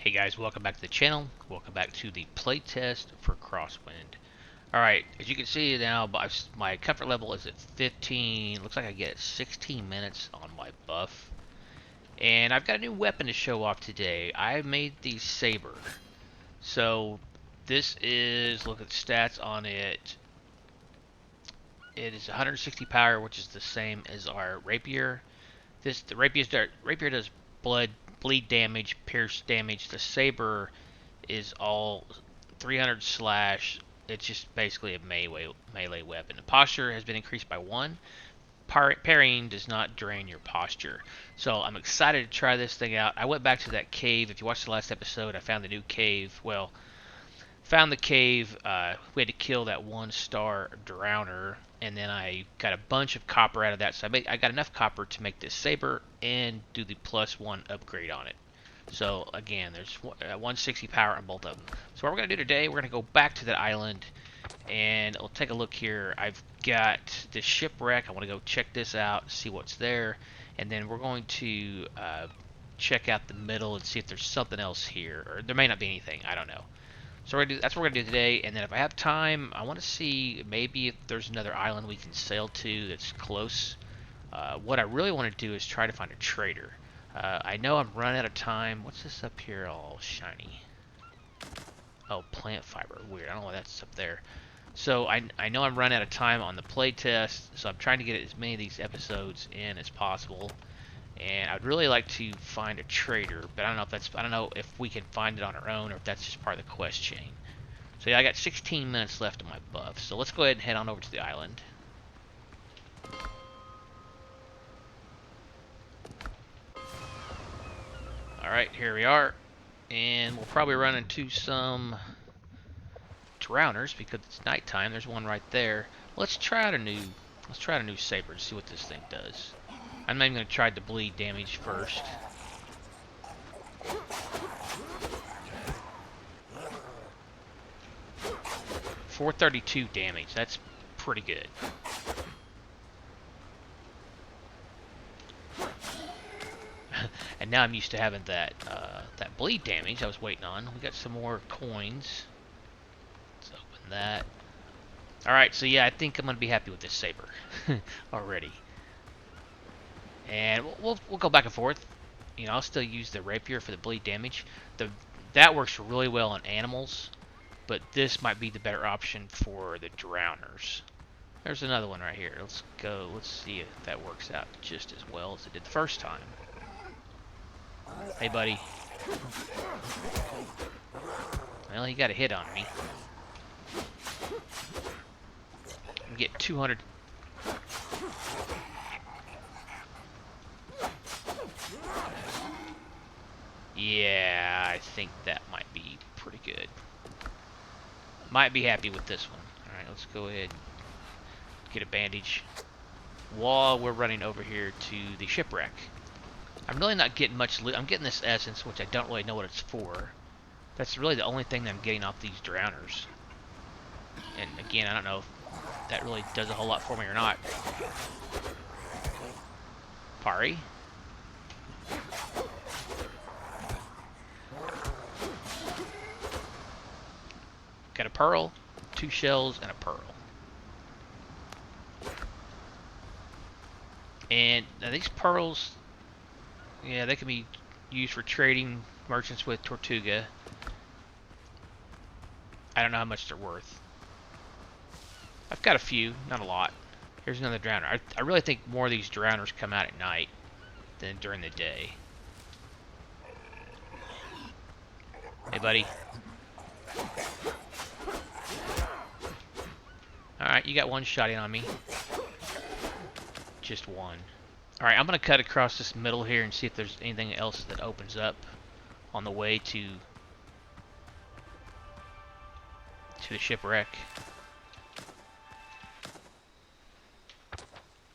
Hey guys, welcome back to the channel. Welcome back to the playtest for Crosswind. Alright, as you can see now, my comfort level is at 15. Looks like I get 16 minutes on my buff. And I've got a new weapon to show off today. I made the Saber. So, this is, look at the stats on it. It is 160 power, which is the same as our Rapier. The Rapier does bleed damage, pierce damage. The Saber is all 300 slash. It's just basically a melee weapon. The posture has been increased by 1. Parrying does not drain your posture. So I'm excited to try this thing out. I went back to that cave. If you watched the last episode, I found the new cave. Well, found the cave. We had to kill that 1-star drowner, and then I got a bunch of copper out of that. So I got enough copper to make this Saber and do the +1 upgrade on it. So again, there's 160 power on both of them. So what we're going to do today, we're going to go back to that island, and we'll take a look here. I've got the Shipwreck. I want to go check this out, see what's there, and then we're going to check out the middle and see if there's something else here, or there may not be anything. I don't know. So that's what we're going to do today, and then if I have time, I want to see maybe if there's another island we can sail to that's close. What I really want to do is try to find a trader. I know I'm running out of time. What's this up here all shiny? Oh, plant fiber. Weird. I don't know why that's up there. So I know I'm running out of time on the playtest, so I'm trying to get as many of these episodes in as possible. And I'd really like to find a trader, but I don't know if we can find it on our own or if that's just part of the quest chain. So yeah, I got 16 minutes left on my buff. So let's go ahead and head on over to the island. Alright, here we are. And we'll probably run into some drowners because it's nighttime. There's one right there. Let's try out a new Saber to see what this thing does. I'm not even going to try the bleed damage first. $432 damage. That's pretty good. And now I'm used to having that that bleed damage I was waiting on. We got some more coins. Let's open that. Alright, so yeah, I think I'm going to be happy with this Saber already. And we'll go back and forth. You know, I'll still use the Rapier for the bleed damage. That works really well on animals, but this might be the better option for the drowners. There's another one right here. Let's go. Let's see if that works out just as well as it did the first time. Hey, buddy. Well, he got a hit on me. I get 200. Yeah, I think that might be pretty good. Might be happy with this one. Alright, let's go ahead and get a bandage while we're running over here to the Shipwreck. I'm really not getting much loot. I'm getting this essence, which I don't really know what it's for. That's really the only thing that I'm getting off these drowners. And again, I don't know if that really does a whole lot for me or not. Parry. Got a pearl, 2 shells, and a pearl. And now these pearls, yeah, they can be used for trading merchants with Tortuga. I don't know how much they're worth. I've got a few, not a lot. Here's another drowner. I really think more of these drowners come out at night than during the day. Hey, buddy. Alright, you got one shot in on me. Just one. Alright, I'm going to cut across this middle here and see if there's anything else that opens up on the way to the Shipwreck.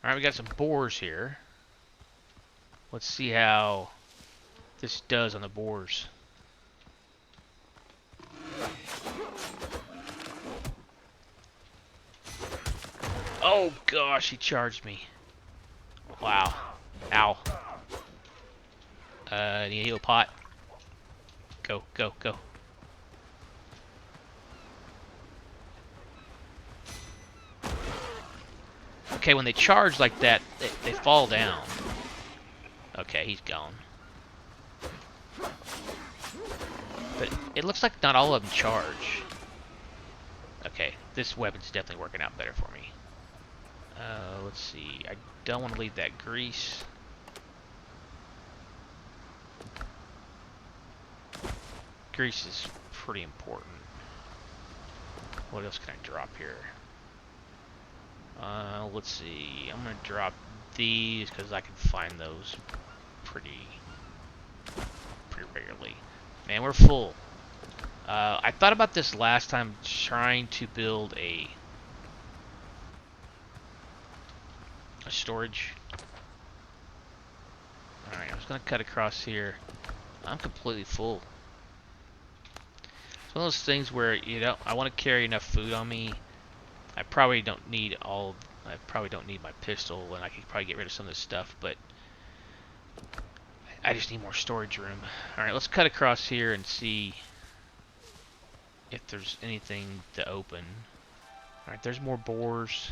Alright, we got some boars here. Let's see how this does on the boars. Oh gosh, he charged me. Wow. Ow. Need a heal pot. Go, go, go. Okay, when they charge like that, they fall down. Okay, he's gone. But it looks like not all of them charge. Okay, this weapon's definitely working out better for me. Let's see. I don't want to leave that grease. Grease is pretty important. What else can I drop here? Let's see. I'm gonna drop these because I can find those pretty regularly. Man, we're full. I thought about this last time, trying to build a storage. Alright, I was gonna cut across here. I'm completely full. It's one of those things where, you know, I want to carry enough food on me. I probably don't need my pistol, and I could probably get rid of some of this stuff, but I just need more storage room. Alright, let's cut across here and see if there's anything to open. Alright, there's more boars.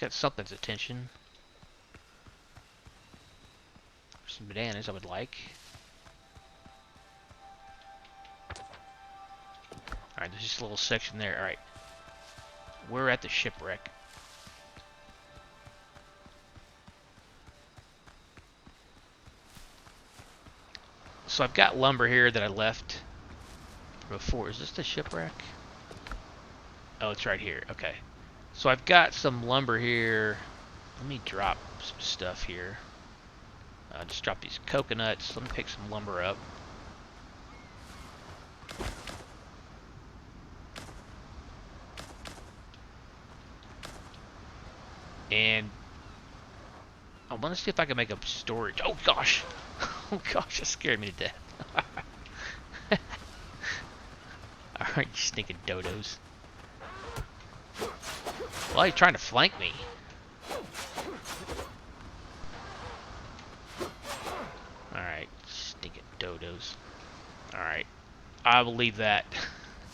Got something's attention. Some bananas I would like. Alright, there's just a little section there. Alright. We're at the shipwreck. So I've got lumber here that I left before. Is this the shipwreck? Oh, it's right here. Okay. So I've got some lumber here. Let me drop some stuff here. Just drop these coconuts. Let me pick some lumber up. And I want to see if I can make a storage. Oh gosh! Oh gosh, that scared me to death. Alright, you stinking dodos. Well, you're trying to flank me. Alright, stinking dodos. Alright, I will leave that.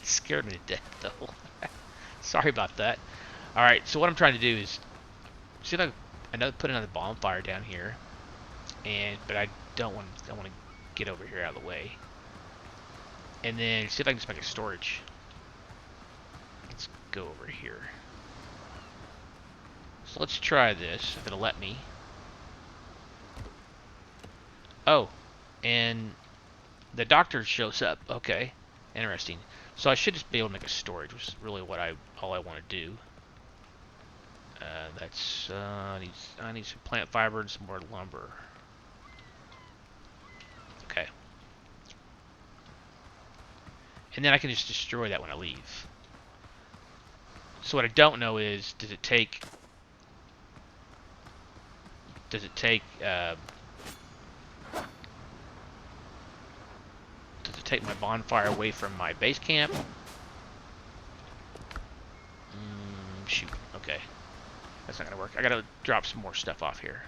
It scared me to death, though. Sorry about that. Alright, so what I'm trying to do is see if I know put another bonfire down here, but I don't want to get over here out of the way, and then see if I can just make a storage. Let's go over here. So let's try this if it'll let me. Oh, and the doctor shows up. Okay, interesting. So I should just be able to make a storage, which is really what all I want to do. I need some plant fiber and some more lumber. Okay. And then I can just destroy that when I leave. So what I don't know is, does it take my bonfire away from my base camp? Shoot. Okay. That's not gonna work. I gotta drop some more stuff off here.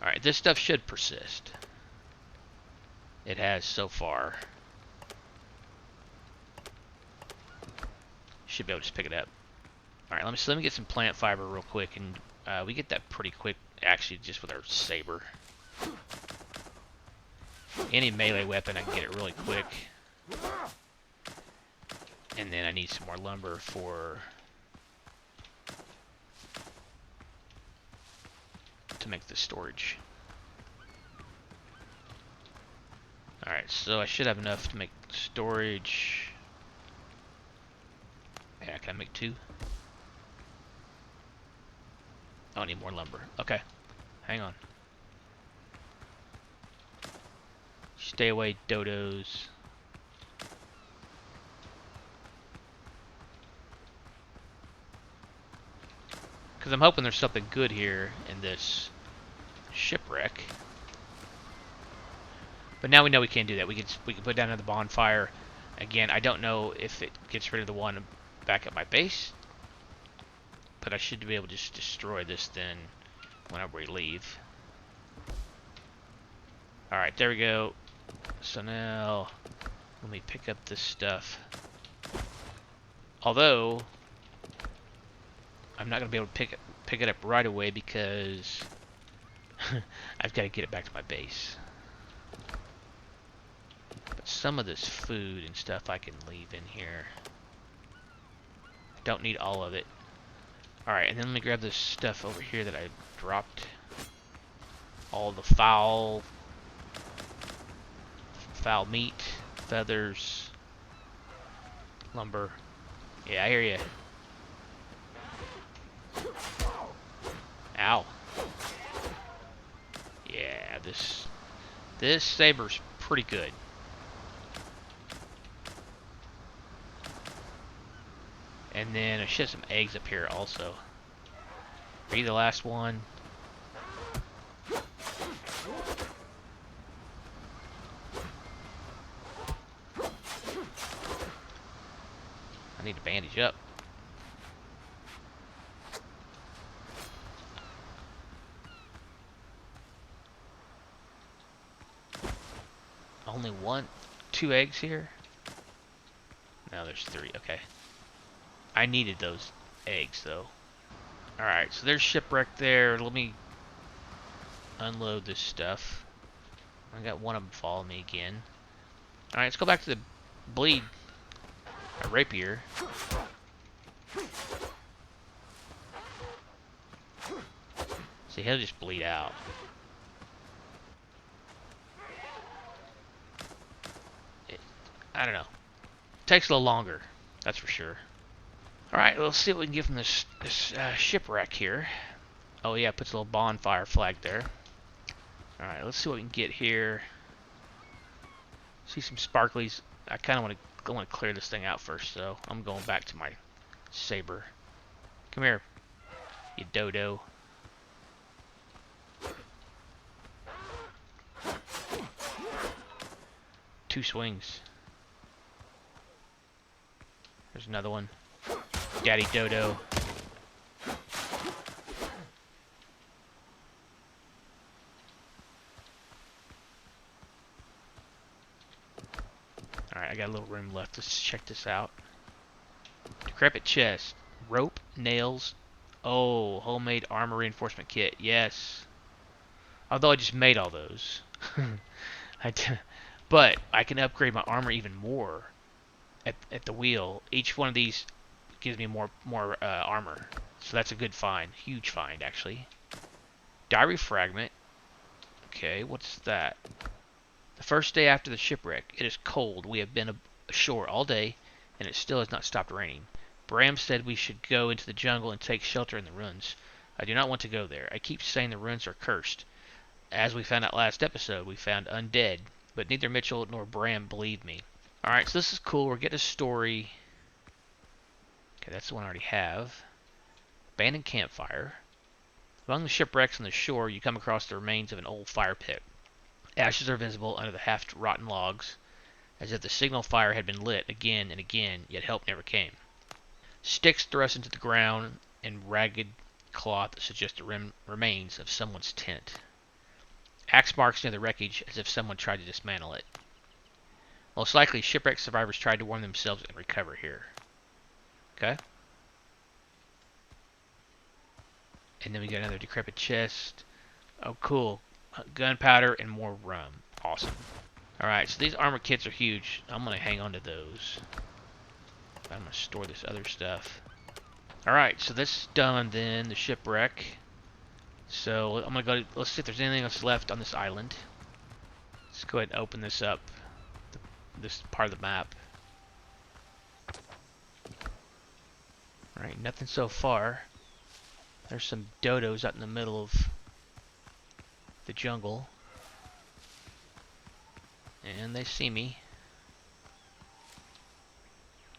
Alright, this stuff should persist. It has so far. Should be able to just pick it up. Alright, let me get some plant fiber real quick, and we get that pretty quick, actually, just with our saber. Any melee weapon, I can get it really quick. And then I need some more lumber to make the storage. Alright, so I should have enough to make storage. Yeah, can I make 2? Oh, I need more lumber. Okay, hang on. Stay away, dodos. Because I'm hoping there's something good here in this shipwreck. But now we know we can't do that. We can put down another bonfire. Again, I don't know if it gets rid of the one back at my base, but I should be able to just destroy this then whenever we leave. Alright, there we go. So now, let me pick up this stuff. Although, I'm not going to be able to pick it up right away because I've got to get it back to my base. But some of this food and stuff I can leave in here. I don't need all of it. Alright, and then let me grab this stuff over here that I dropped. All the foul meat, feathers, lumber. Yeah, I hear you. Ow. Yeah, this saber's pretty good. And then I should have some eggs up here also. Are you the last one? I need to bandage up. Only two eggs here? No, there's 3. Okay. I needed those eggs though. Alright, so there's Shipwreck there. Let me unload this stuff. I got one of them following me again. Alright, let's go back to the bleed. A rapier. See, he'll just bleed out. I don't know. Takes a little longer, that's for sure. Alright, let's see what we can get from this shipwreck here. Oh yeah, puts a little bonfire flag there. Alright, let's see what we can get here. See some sparklies. I kind of want to clear this thing out first, so I'm going back to my saber. Come here, you dodo. Two swings. There's another one. Daddy dodo. Alright, I got a little room left. Let's check this out. Decrepit chest. Rope, nails. Oh, homemade armor reinforcement kit. Yes. Although I just made all those. But I can upgrade my armor even more at the wheel. Each one of these gives me more armor. So that's a good find. Huge find, actually. Diary fragment. Okay, what's that? The first day after the shipwreck, it is cold. We have been ashore all day, and it still has not stopped raining. Bram said we should go into the jungle and take shelter in the ruins. I do not want to go there. I keep saying the ruins are cursed. As we found out last episode, we found undead, but neither Mitchell nor Bram believed me. Alright, so this is cool. We're getting a story. Okay, that's the one I already have. Abandoned campfire. Among the shipwrecks on the shore, you come across the remains of an old fire pit. Ashes are visible under the half-rotten logs, as if the signal fire had been lit again and again, yet help never came. Sticks thrust into the ground and ragged cloth suggest the remains of someone's tent. Axe marks near the wreckage, as if someone tried to dismantle it. Most likely, shipwreck survivors tried to warm themselves and recover here. Okay. And then we got another decrepit chest. Oh, cool. Gunpowder and more rum. Awesome. Alright, so these armor kits are huge. I'm going to hang on to those. I'm going to store this other stuff. Alright, so this is done then, the shipwreck. So I'm going to go, let's see if there's anything else left on this island. Let's go ahead and open this up. This part of the map. Alright, nothing so far. There's some dodos out in the middle of the jungle. And they see me.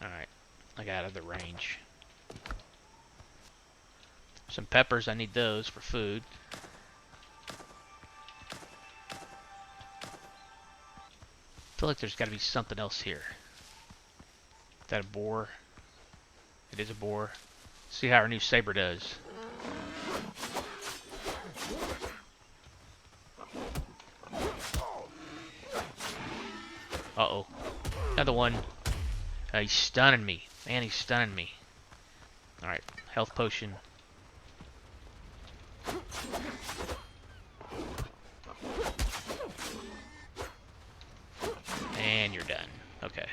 Alright, I got out of the range. Some peppers, I need those for food. I feel like there's got to be something else here. Is that a boar? It is a boar. See how our new saber does. Uh-oh. Another one. He's stunning me. Man, he's stunning me. Alright, health potion. And you're done. Okay.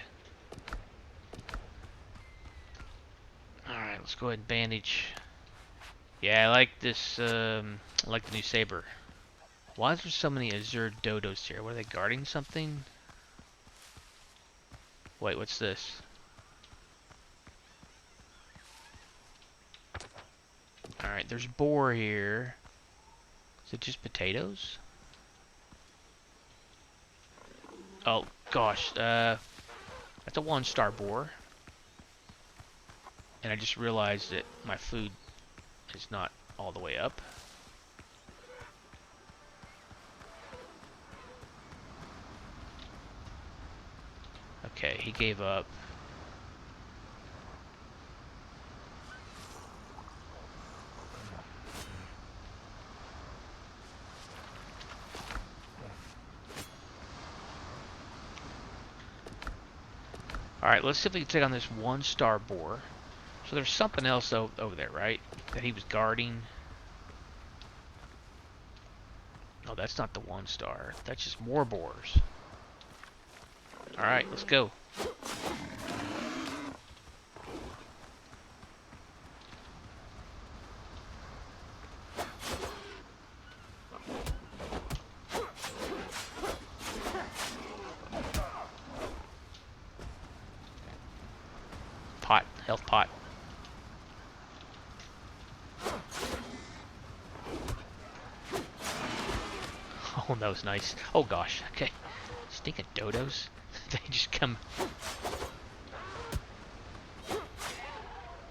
Alright, let's go ahead and bandage. Yeah, I like this, I like the new saber. Why is there so many azure dodos here? What, are they guarding something? Wait, what's this? Alright, there's boar here. Is it just potatoes? Oh, gosh. That's a 1-star boar. And I just realized that my food is not all the way up. Okay, he gave up. Alright, let's see if we can take on this 1-star boar. So there's something else over there, right? That he was guarding. Oh, that's not the 1-star. That's just more boars. Alright, let's go. Pot, health pot. Oh, that was nice. Oh gosh, okay. Stinking dodos. They just come.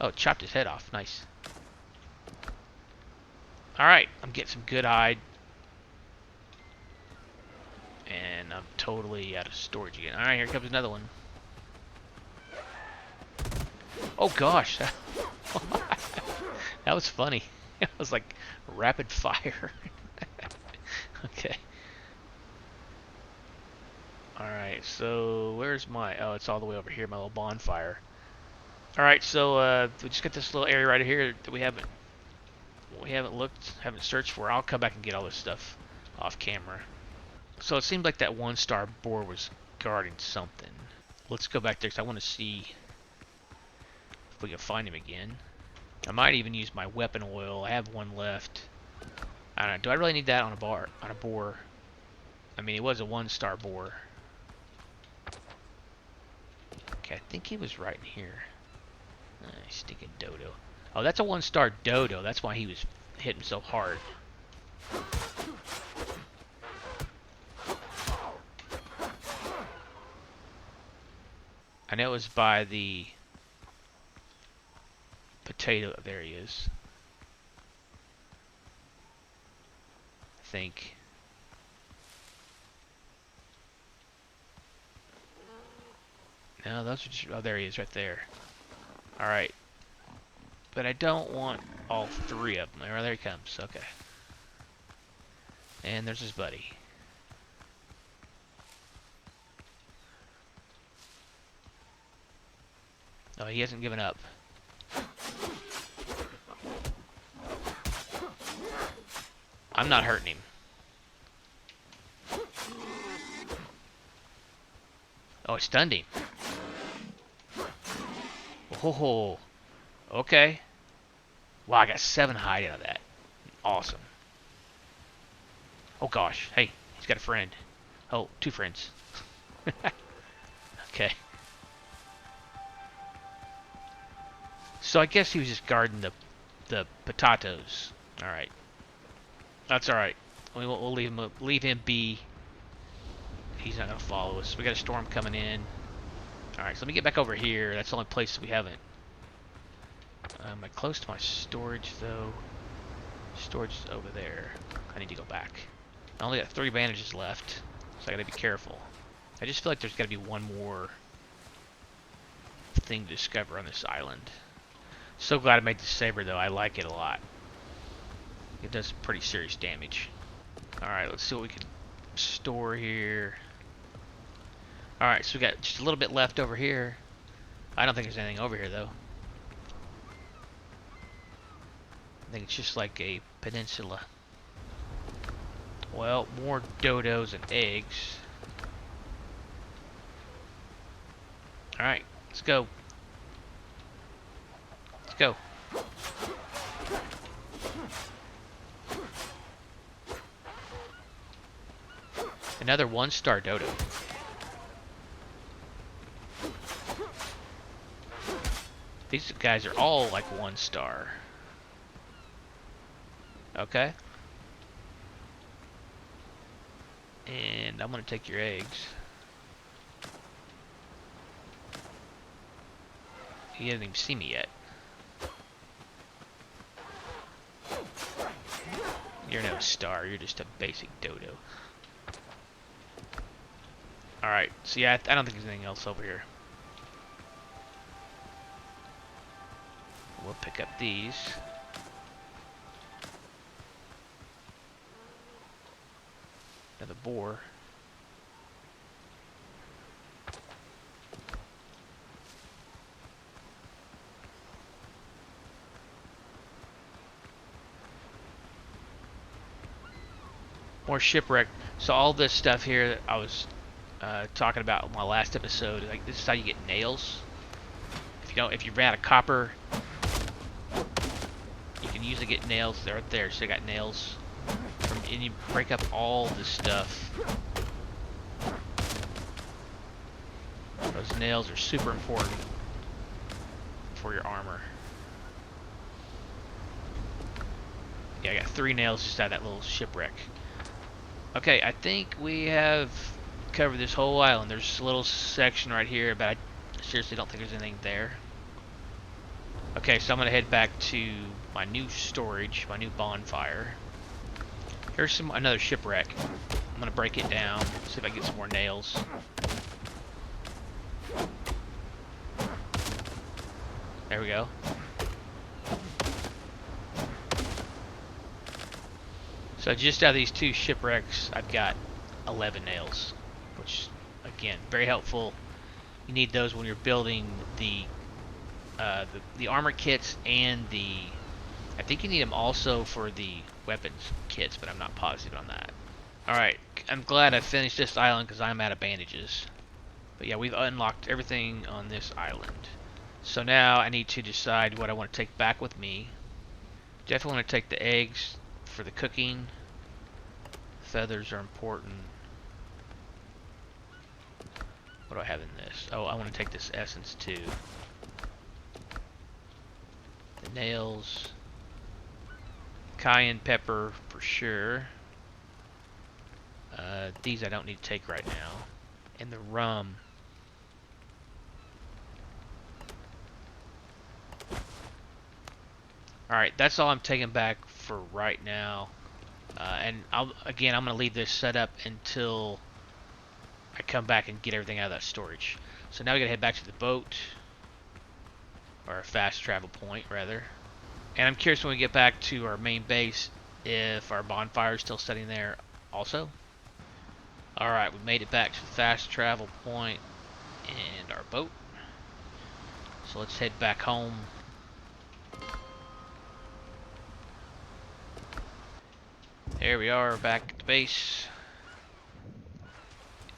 Oh, chopped his head off. Nice. Alright, I'm getting some good hide. And I'm totally out of storage again. Alright, here comes another one. Oh gosh. That was funny. It was like rapid fire. Okay. Alright, so where's my... Oh, it's all the way over here, my little bonfire. Alright, so we just got this little area right here that we haven't looked, haven't searched for. I'll come back and get all this stuff off camera. So it seemed like that 1-star boar was guarding something. Let's go back there because I want to see if we can find him again. I might even use my weapon oil. I have one left. I don't know. Do I really need that on a boar? I mean, it was a 1-star boar. Okay, I think he was right in here. Stinking dodo. Oh, that's a 1-star dodo. That's why he was hitting so hard. I know it was by the potato. There he is. I think. No, those are just... Oh, there he is right there. Alright. But I don't want all 3 of them. Oh, there he comes. Okay. And there's his buddy. Oh, he hasn't given up. I'm not hurting him. Oh, it stunned him. Oh, okay. Wow, I got 7 hide out of that. Awesome. Oh gosh, hey, he's got a friend. Oh, 2 friends. Okay. So I guess he was just guarding the potatoes. All right. That's all right. We'll leave him be. He's not gonna follow us. We got a storm coming in. All right, so let me get back over here. That's the only place we haven't. Am I close to my storage though? Storage is over there. I need to go back. I only got 3 bandages left, so I gotta be careful. I just feel like there's gotta be one more thing to discover on this island. So glad I made the saber though. I like it a lot. It does some pretty serious damage. Alright, let's see what we can store here. Alright, so we got just a little bit left over here. I don't think there's anything over here, though. I think it's just like a peninsula. Well, more dodos and eggs. Alright, let's go. Let's go. Another 1-star dodo. These guys are all like 1-star. Okay. And I'm gonna take your eggs. He hasn't even seen me yet. You're no star, you're just a basic dodo. Alright, so yeah, I don't think there's anything else over here. We'll pick up these. Another boar. More shipwreck. So all this stuff here that I was talking about in my last episode, like this is how you get nails. If you ran out of copper, you can usually get nails. They're right there. So I got nails. And you break up all this stuff. Those nails are super important for your armor. Yeah, I got 3 nails just out of that little shipwreck. Okay, I think we have covered this whole island. There's a little section right here, but I seriously don't think there's anything there. Okay, so I'm going to head back to my new storage, my new bonfire. Here's another shipwreck. I'm going to break it down, see if I can get some more nails. There we go. So just out of these 2 shipwrecks, I've got 11 nails, which, again, very helpful. You need those when you're building the armor kits and I think you need them also for the weapons kits, but I'm not positive on that. Alright, I'm glad I finished this island because I'm out of bandages. But yeah, we've unlocked everything on this island. So now I need to decide what I want to take back with me. Definitely want to take the eggs for the cooking. Feathers are important. What do I have in this? Oh, I want to take this essence too. The nails. Cayenne pepper for sure. These I don't need to take right now. And the rum. Alright, that's all I'm taking back for right now. And I'm going to leave this set up until I come back and get everything out of that storage. So now we got to head back to the boat. Or a fast travel point, rather. And I'm curious when we get back to our main base if our bonfire is still sitting there also. Alright, we made it back to the fast travel point and our boat. So let's head back home. There we are, back at the base.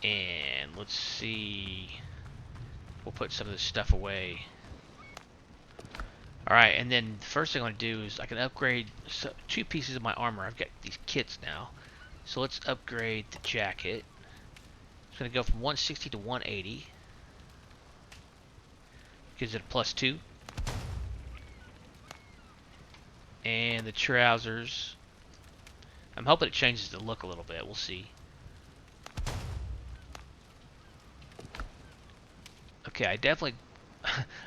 And let's see. We'll put some of this stuff away. Alright, and then the first thing I want to do is I can upgrade 2 pieces of my armor. I've got these kits now. So let's upgrade the jacket. It's going to go from 160 to 180. Gives it a +2. And the trousers. I'm hoping it changes the look a little bit. We'll see. Okay, I definitely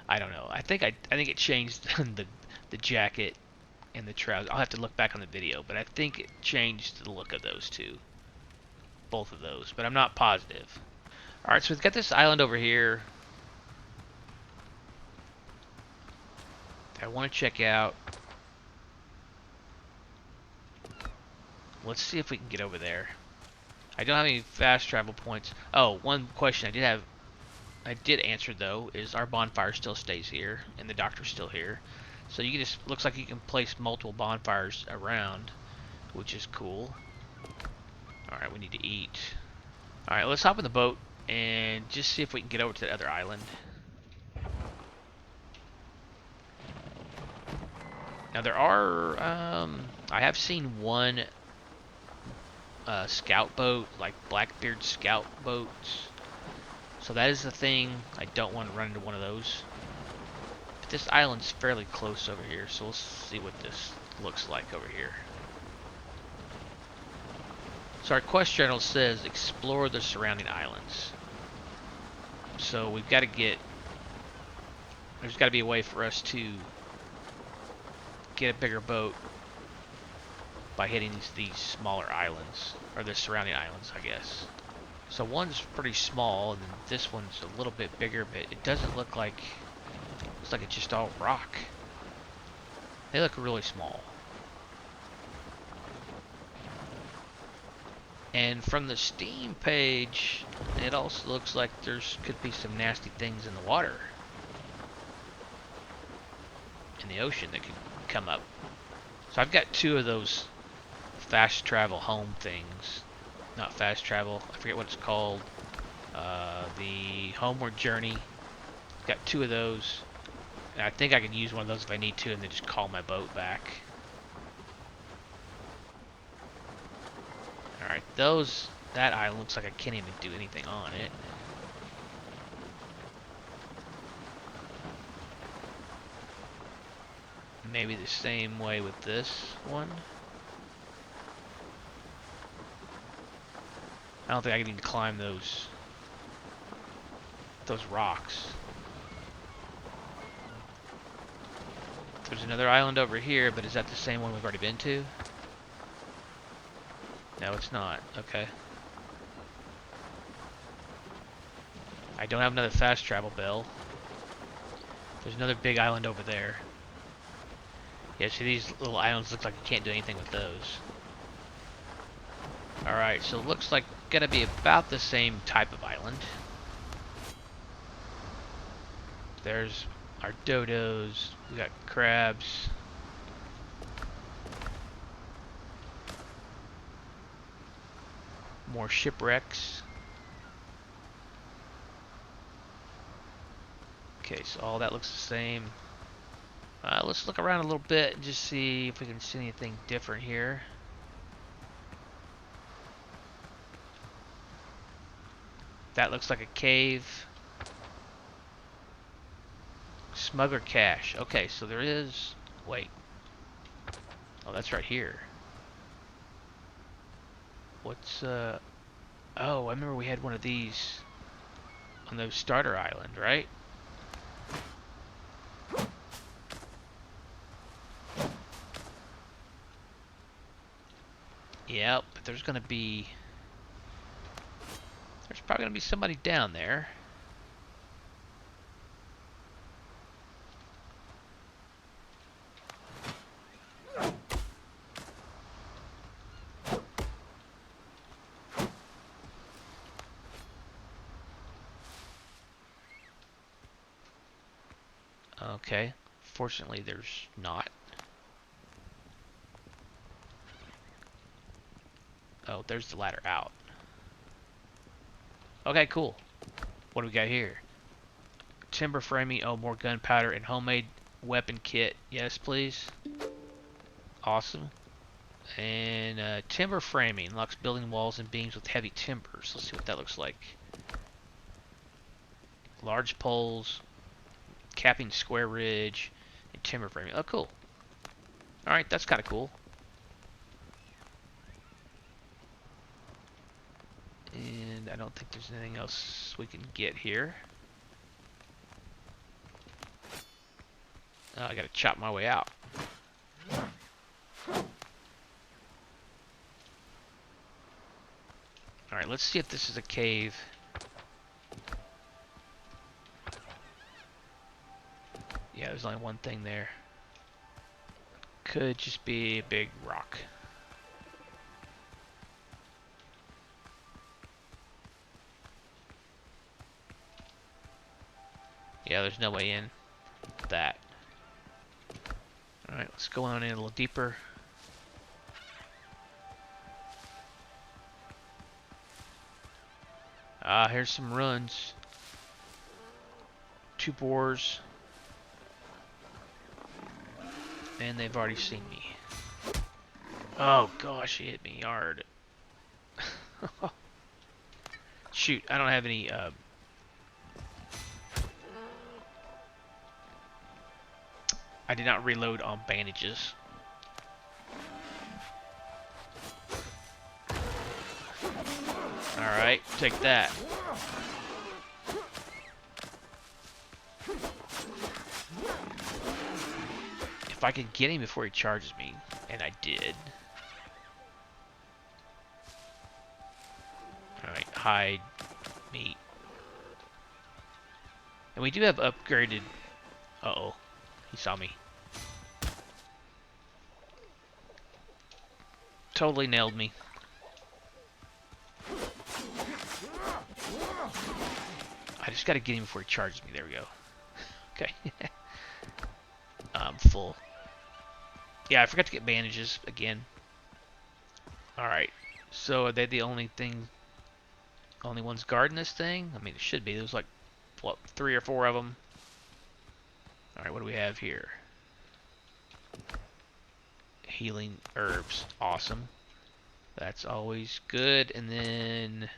I don't know. I think it changed the jacket and the trousers. I'll have to look back on the video, but I think it changed the look of those 2. Both of those, but I'm not positive. Alright, so we've got this island over here that I want to check out. Let's see if we can get over there. I don't have any fast travel points. Oh, one question I did answer though is our bonfire still stays here and the doctor's still here. So you can just looks like you can place multiple bonfires around, which is cool. All right, we need to eat. All right, let's hop in the boat and just see if we can get over to the other island. Now there are, I have seen one scout boat, like Blackbeard scout boats. So that is the thing. I don't want to run into one of those. But this island's fairly close over here, so let's see what this looks like over here. So our quest journal says explore the surrounding islands. So we've got to get, there's got to be a way for us to get a bigger boat by hitting these smaller islands, or the surrounding islands, I guess. So one's pretty small, and then this one's a little bit bigger, but it doesn't look like, looks like it's just all rock. They look really small. And from the Steam page, it also looks like there's could be some nasty things in the water, in the ocean, that could come up. So I've got two of those fast travel home things. Not fast travel, I forget what it's called. The homeward journey. Got two of those. And I think I can use one of those if I need to and then just call my boat back. Alright, that island looks like I can't even do anything on it. Maybe the same way with this one. I don't think I can even climb those rocks. There's another island over here, but is that the same one we've already been to? No, it's not. Okay. I don't have another fast travel bell. There's another big island over there. Yeah, see, these little islands look like you can't do anything with those. Alright, so it looks like gonna be about the same type of island. There's our dodos. We got crabs. More shipwrecks. Okay, so all that looks the same. Let's look around a little bit and just see if we can see anything different here. That looks like a cave. Smuggler cache. Okay, so there is... Wait. Oh, that's right here. What's, Oh, I remember we had one of these on the starter island, right? Yep, but there's gonna be... There's probably gonna be somebody down there. Okay, fortunately there's not. Oh, there's the ladder out. Okay, cool. What do we got here? Timber framing, oh, more gunpowder and homemade weapon kit. Yes, please. Awesome. And timber framing unlocks building walls and beams with heavy timbers. Let's see what that looks like. Large poles, capping square ridge, and timber framing. Oh, cool. Alright, that's kind of cool. And I don't think there's anything else we can get here. Oh, I gotta chop my way out. Alright, let's see if this is a cave. Yeah, there's only one thing there. Could just be a big rock. Yeah, there's no way in that. Alright, let's go on in a little deeper. Ah, here's some runs. 2 boars. And they've already seen me. Oh gosh, he hit me hard. Shoot, I don't have any I did not reload on bandages. Alright, take that. If I could get him before he charges me, and I did. Alright, hide, meat. And we do have upgraded... Uh-oh, he saw me. Totally nailed me. I just gotta get him before he charges me. There we go. Okay. I'm full. Yeah, I forgot to get bandages again. Alright. So are they the only ones guarding this thing? I mean, it should be. There's like, what, 3 or 4 of them? Alright, what do we have here? Healing herbs. Awesome. That's always good. And then...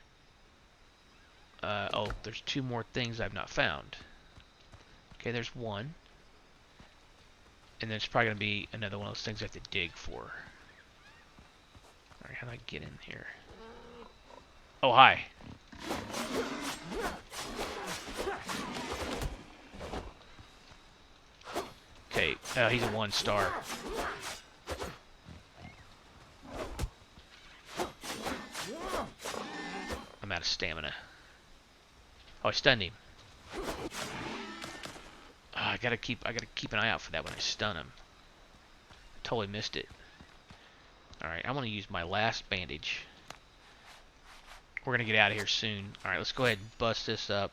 oh, there's 2 more things I've not found. Okay, there's 1. And there's probably going to be another one of those things I have to dig for. Alright, how do I get in here? Oh, hi. Okay, he's a 1-star. I'm out of stamina. Oh, I stunned him. Oh, I gotta keep an eye out for that when I stun him. Totally missed it. Alright, I'm gonna use my last bandage. We're gonna get out of here soon. Alright, let's go ahead and bust this up.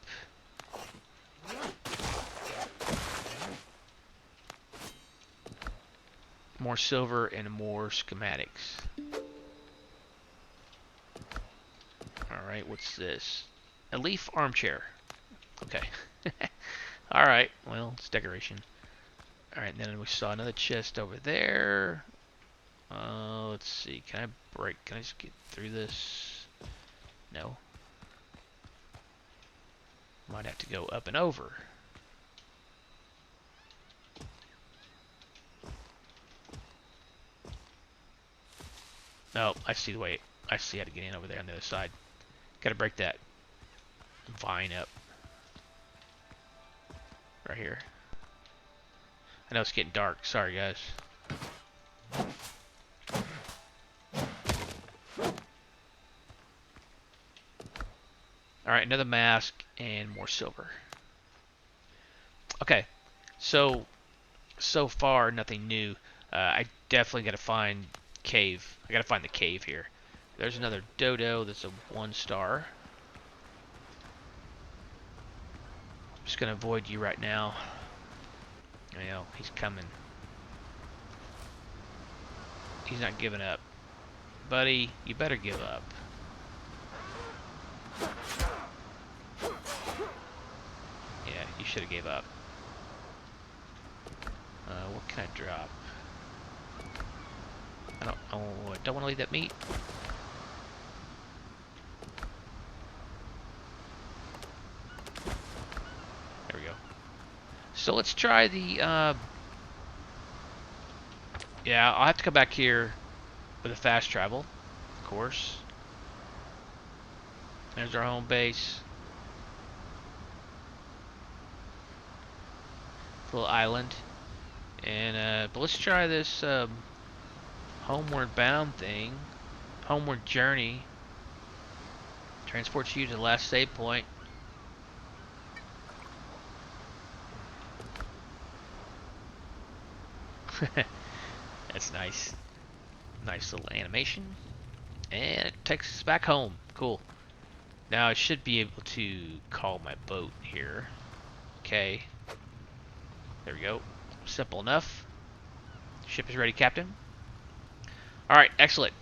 More silver and more schematics. Alright, what's this? A leaf armchair. Okay. Alright, well, it's decoration. Alright, and then we saw another chest over there. Let's see. Can I just get through this? No. Might have to go up and over. No, I see the way. I see how to get in over there on the other side. Gotta break that vine up. Right here. I know it's getting dark. Sorry, guys. Alright, another mask and more silver. Okay. So far, nothing new. I definitely gotta find cave. I gotta find the cave here. There's another dodo that's a 1-star. I'm just gonna avoid you right now. You know, he's coming. He's not giving up. Buddy, you better give up. Yeah, you should have gave up. What can I drop? I don't want to leave that meat. There we go. So let's try the, yeah, I'll have to come back here with a fast travel, of course. There's our home base. Little island. And, but let's try this, homeward bound thing. Homeward journey. Transports you to the last save point. That's nice. Nice little animation. And it takes us back home. Cool. Now I should be able to call my boat here. Okay. There we go. Simple enough. Ship is ready, Captain. Alright, excellent.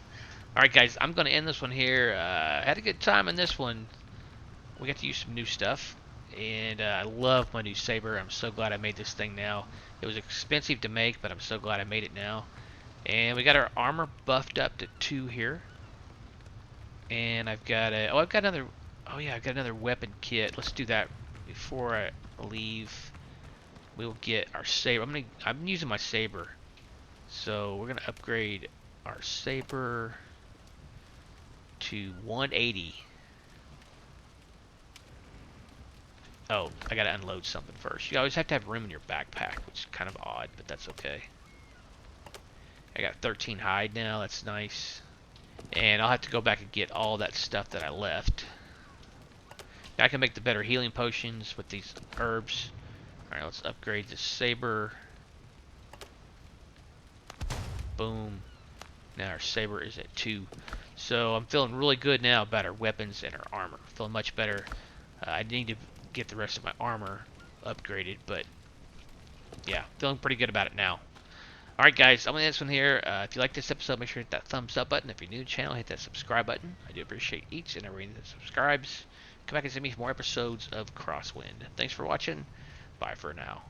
Alright, guys, I'm going to end this one here. Had a good time in this one. We got to use some new stuff. And I love my new saber. I'm so glad I made this thing now. It was expensive to make, but I'm so glad I made it now. And we got our armor buffed up to 2 here. And I've got a... Oh, I've got another... Oh, yeah, I've got another weapon kit. Let's do that before I leave. We'll get our saber. I'm using my saber. So we're going to upgrade our saber to 180. Oh, I gotta unload something first. You always have to have room in your backpack, which is kind of odd, but that's okay. I got 13 hide now, that's nice. And I'll have to go back and get all that stuff that I left. Now I can make the better healing potions with these herbs. Alright, let's upgrade the saber. Boom. Now our saber is at 2. So I'm feeling really good now about our weapons and our armor. Feeling much better. I need to get the rest of my armor upgraded, but yeah, feeling pretty good about it now. Alright guys, I'm going to end this one here. If you like this episode, make sure to hit that thumbs up button. If you're new to the channel, hit that subscribe button. I do appreciate each and every one that subscribes. Come back and send me more episodes of Crosswind. Thanks for watching. Bye for now.